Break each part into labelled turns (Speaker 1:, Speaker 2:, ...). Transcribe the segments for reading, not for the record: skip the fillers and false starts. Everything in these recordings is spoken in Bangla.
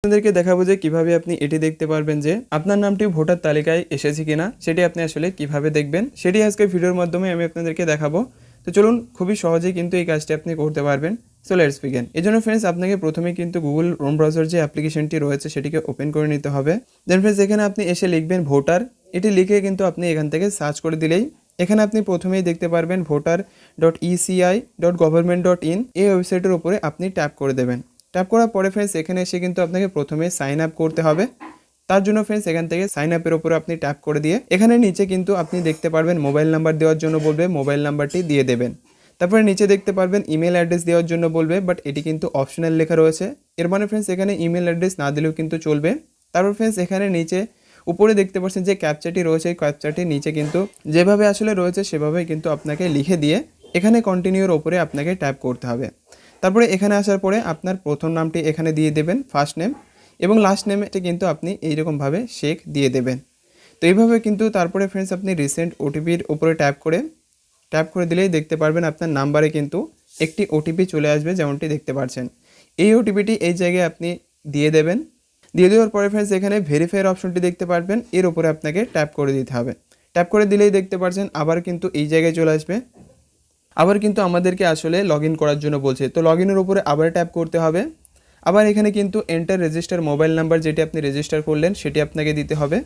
Speaker 1: আপনাদেরকে দেখাবো যে কিভাবে আপনি এটি দেখতে পারবেন যে আপনার নামটি ভোটার তালিকায় এসেছে কিনা সেটি আপনি আসলে কিভাবে দেখবেন সেটি আজকে ভিডিওর মাধ্যমে আমি আপনাদেরকে দেখাবো। তো চলুন, খুবই সহজেই কিন্তু এই কাজটি আপনি করতে পারবেন। So let's begin. এজন্য ফ্রেন্ডস আপনাকে প্রথমে কিন্তু গুগল ক্রোম ব্রাউজার যে অ্যাপ্লিকেশনটি রয়েছে সেটিকে ওপেন করে নিতে হবে। দেন ফ্রেন্ডস এখানে আপনি এসে লিখবেন ভোটার। এটি লিখে কিন্তু আপনি এখান থেকে সার্চ করে দিলেই এখানে আপনি প্রথমেই দেখতে পারবেন voter.eci.government.in এই ওয়েবসাইটের উপরে আপনি ট্যাপ করে দেবেন। ট্যাপ করার পরে ফ্রেন্ডস এখানে এসে কিন্তু আপনাকে প্রথমে সাইন আপ করতে হবে। তার জন্য ফ্রেন্ডস এখান থেকে সাইন আপের উপরে আপনি ট্যাপ করে দিয়ে এখানে নিচে কিন্তু আপনি দেখতে পারবেন মোবাইল নাম্বার দেওয়ার জন্য বলবে, মোবাইল নাম্বারটি দিয়ে দেবেন। তারপরে নিচে দেখতে পারবেন ইমেল অ্যাড্রেস দেওয়ার জন্য বলবে, বাট এটি কিন্তু অপশনাল লেখা রয়েছে। এর মানে ফ্রেন্ডস এখানে ইমেল অ্যাড্রেস না দিলেও কিন্তু চলবে। তারপর ফ্রেন্ডস এখানে নিচে উপরে দেখতে পাচ্ছেন যে ক্যাপচাটি রয়েছে, এই ক্যাপচাটির নিচে কিন্তু যেভাবে আসলে রয়েছে সেভাবেই কিন্তু আপনাকে লিখে দিয়ে এখানে কন্টিনিউর ওপরে আপনাকে ট্যাপ করতে হবে। তারপরে এখানে আসার পরে আপনার প্রথম নামটি এখানে দিয়ে দেবেন, ফার্স্ট নেম, এবং লাস্ট নেমটি কিন্তু আপনি এইরকমভাবে শেখ দিয়ে দেবেন। তো এইভাবে কিন্তু তারপরে ফ্রেন্ডস আপনি রিসেন্ট ওটিপির উপরে ট্যাপ করে দিলেই দেখতে পারবেন আপনার নাম্বারে কিন্তু একটি ওটিপি চলে আসবে, যেমনটি দেখতে পাচ্ছেন। এই ওটিপিটি এই জায়গায় আপনি দিয়ে দেবেন। দিয়ে দেওয়ার পরে ফ্রেন্ডস এখানে ভেরিফাইয়ের অপশনটি দেখতে পারবেন, এর উপরে আপনাকে ট্যাপ করে দিতে হবে। ট্যাপ করে দিলেই দেখতে পাচ্ছেন আবার কিন্তু এই জায়গায় চলে আসবে। আবার কিন্তু আমাদেরকে আসলে লগ ইন করার জন্য বলছে, তো লগ ইনের উপরে আবার ট্যাপ করতে হবে। আবার এখানে কিন্তু এন্টার রেজিস্টার মোবাইল নাম্বার যেটি আপনি রেজিস্টার করলেন সেটি আপনাকে দিতে হবে।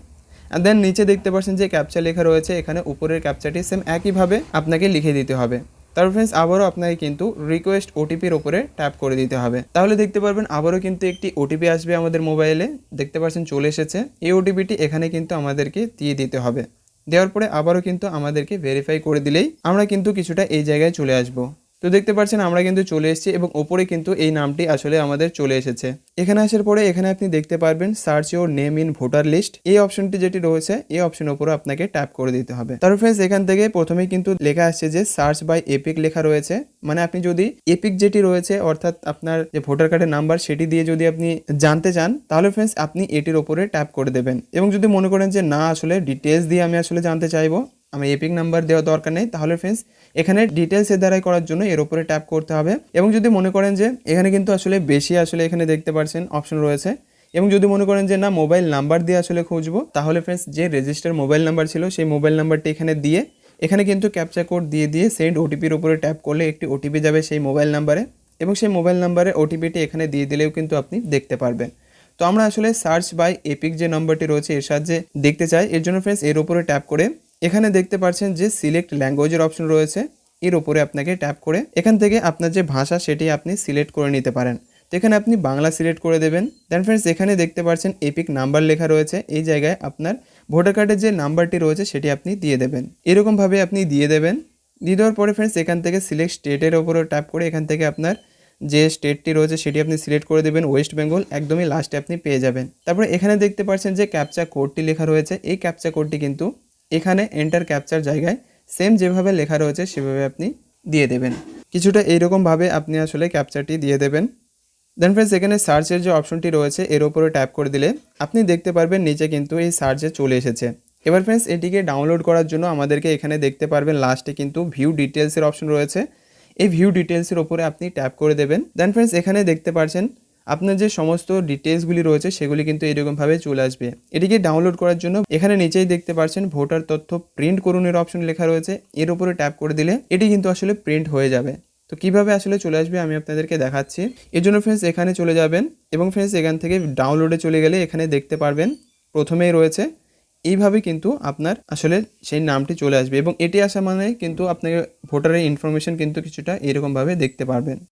Speaker 1: অ্যান্ড দেন নিচে দেখতে পাচ্ছেন যে ক্যাপচা লেখা রয়েছে, এখানে উপরের ক্যাপচাটি সেম একইভাবে আপনাকে লিখে দিতে হবে। তারপর ফ্রেন্ডস আবারও আপনাকে কিন্তু রিকোয়েস্ট ওটিপির উপরে ট্যাপ করে দিতে হবে। তাহলে দেখতে পারবেন আবারও কিন্তু একটি ওটিপি আসবে আমাদের মোবাইলে, দেখতে পাচ্ছেন চলে এসেছে। এই ওটিপিটি এখানে কিন্তু আমাদেরকে দিয়ে দিতে হবে। দেওয়ার পরে আবারও কিন্তু আমাদেরকে ভেরিফাই করে দিলেই আমরা কিন্তু কিছুটা এই জায়গায় চলে আসব। তো দেখতে পাচ্ছেন আমরা কিন্তু চলে এসেছি এবং ওপরে কিন্তু এই নামটি আসলে আমাদের চলে এসেছে। এখানে আসার পরে এখানে আপনি দেখতে পারবেন search your name in voter list, এই অপশনটি যেটি রয়েছে এই অপশনের উপরে আপনাকে ট্যাপ করে দিতে হবে। তারপর ফ্রেন্ডস এখান থেকে প্রথমেই কিন্তু লেখা আসছে যে সার্চ বাই এপিক লেখা রয়েছে, মানে আপনি যদি এপিক যেটি রয়েছে অর্থাৎ আপনার যে ভোটার কার্ডের নাম্বার সেটি দিয়ে যদি আপনি জানতে চান তাহলে ফ্রেন্ডস আপনি এটির উপরে ট্যাপ করে দেবেন। এবং যদি মনে করেন যে না আসলে ডিটেলস দিয়ে আমি আসলে জানতে চাইবো, আমি এপিক নাম্বার দেওয়া দরকার নেই, তাহলে ফ্রেন্ডস এখানে ডিটেলসের দ্বারাই করার জন্য এর উপরে ট্যাপ করতে হবে। এবং যদি মনে করেন যে এখানে কিন্তু আসলে বেশি আসলে এখানে দেখতে পাচ্ছেন অপশন রয়েছে, এবং যদি মনে করেন যে না মোবাইল নাম্বার দিয়ে আসলে খুঁজবো, তাহলে ফ্রেন্ডস যে রেজিস্টার মোবাইল নাম্বার ছিল সেই মোবাইল নাম্বারটি এখানে দিয়ে এখানে কিন্তু ক্যাপচা কোড দিয়ে সেন্ড ওটিপির উপরে ট্যাপ করলে একটি ওটিপি যাবে সেই মোবাইল নাম্বারে, এবং সেই মোবাইল নাম্বারে ওটিপিটি এখানে দিয়ে দিলেও কিন্তু আপনি দেখতে পারবেন। তো আমরা আসলে সার্চ বাই এপিক যে নম্বরটি রয়েছে এর সাহায্যে দেখতে চাই, এর জন্য ফ্রেন্ডস এর উপরে ট্যাপ করে এখানে দেখতে পাচ্ছেন যে সিলেক্ট ল্যাঙ্গুয়েজের অপশন রয়েছে, এর উপরে আপনাকে ট্যাপ করে এখান থেকে আপনার যে ভাষা সেটি আপনি সিলেক্ট করে নিতে পারেন। তো এখানে আপনি বাংলা সিলেক্ট করে দেবেন। দেন ফ্রেন্ডস এখানে দেখতে পাচ্ছেন এপিক নাম্বার লেখা রয়েছে, এই জায়গায় আপনার ভোটার কার্ডের যে নাম্বারটি রয়েছে সেটি আপনি দিয়ে দেবেন। এরকমভাবে আপনি দিয়ে দেবেন। দিয়ে দেওয়ার পরে ফ্রেন্ডস এখান থেকে সিলেক্ট স্টেটের উপরে ট্যাপ করে এখান থেকে আপনার যে স্টেটটি রয়েছে সেটি আপনি সিলেক্ট করে দেবেন, ওয়েস্ট বেঙ্গল, একদমই লাস্টে আপনি পেয়ে যাবেন। তারপরে এখানে দেখতে পাচ্ছেন যে ক্যাপচা কোডটি লেখা রয়েছে, এই ক্যাপচা কোডটি কিন্তু এখানে এন্টার ক্যাপচার জায়গায় সেম যেভাবে লেখা রয়েছে সেভাবে আপনি দিয়ে দেবেন। কিছুটা এইরকমভাবে আপনি আসলে ক্যাপচারটি দিয়ে দেবেন। দেন ফ্রেন্ডস এখানে সার্চের যে অপশনটি রয়েছে এর উপরে ট্যাপ করে দিলে আপনি দেখতে পারবেন নিচে কিন্তু এই সার্চে চলে এসেছে। এবার ফ্রেন্ডস এটিকে ডাউনলোড করার জন্য আমাদেরকে এখানে দেখতে পারবেন লাস্টে কিন্তু ভিউ ডিটেলসের অপশন রয়েছে, এই ভিউ ডিটেলসের উপরে আপনি ট্যাপ করে দেবেন। দেন ফ্রেন্ডস এখানে দেখতে পাচ্ছেন আপনার যে সমস্ত ডিটেলসগুলি রয়েছে সেগুলি কিন্তু এরকমভাবে চলে আসবে। এটিকে ডাউনলোড করার জন্য এখানে নিচেই দেখতে পাচ্ছেন ভোটার তথ্য প্রিন্ট করুন এর অপশন লেখা রয়েছে, এর উপরে ট্যাপ করে দিলে এটি কিন্তু আসলে প্রিন্ট হয়ে যাবে। তো কিভাবে আসলে চলে আসবে আমি আপনাদেরকে দেখাচ্ছি। এর জন্য ফ্রেন্ডস এখানে চলে যাবেন এবং ফ্রেন্ডস এখান থেকে ডাউনলোডে চলে গেলে এখানে দেখতে পারবেন প্রথমেই রয়েছে, এইভাবে কিন্তু আপনার আসলে সেই নামটি চলে আসবে এবং এটি আসা মানে কিন্তু আপনাকে ভোটারের ইনফরমেশন কিন্তু কিছুটা এরকমভাবে দেখতে পারবেন।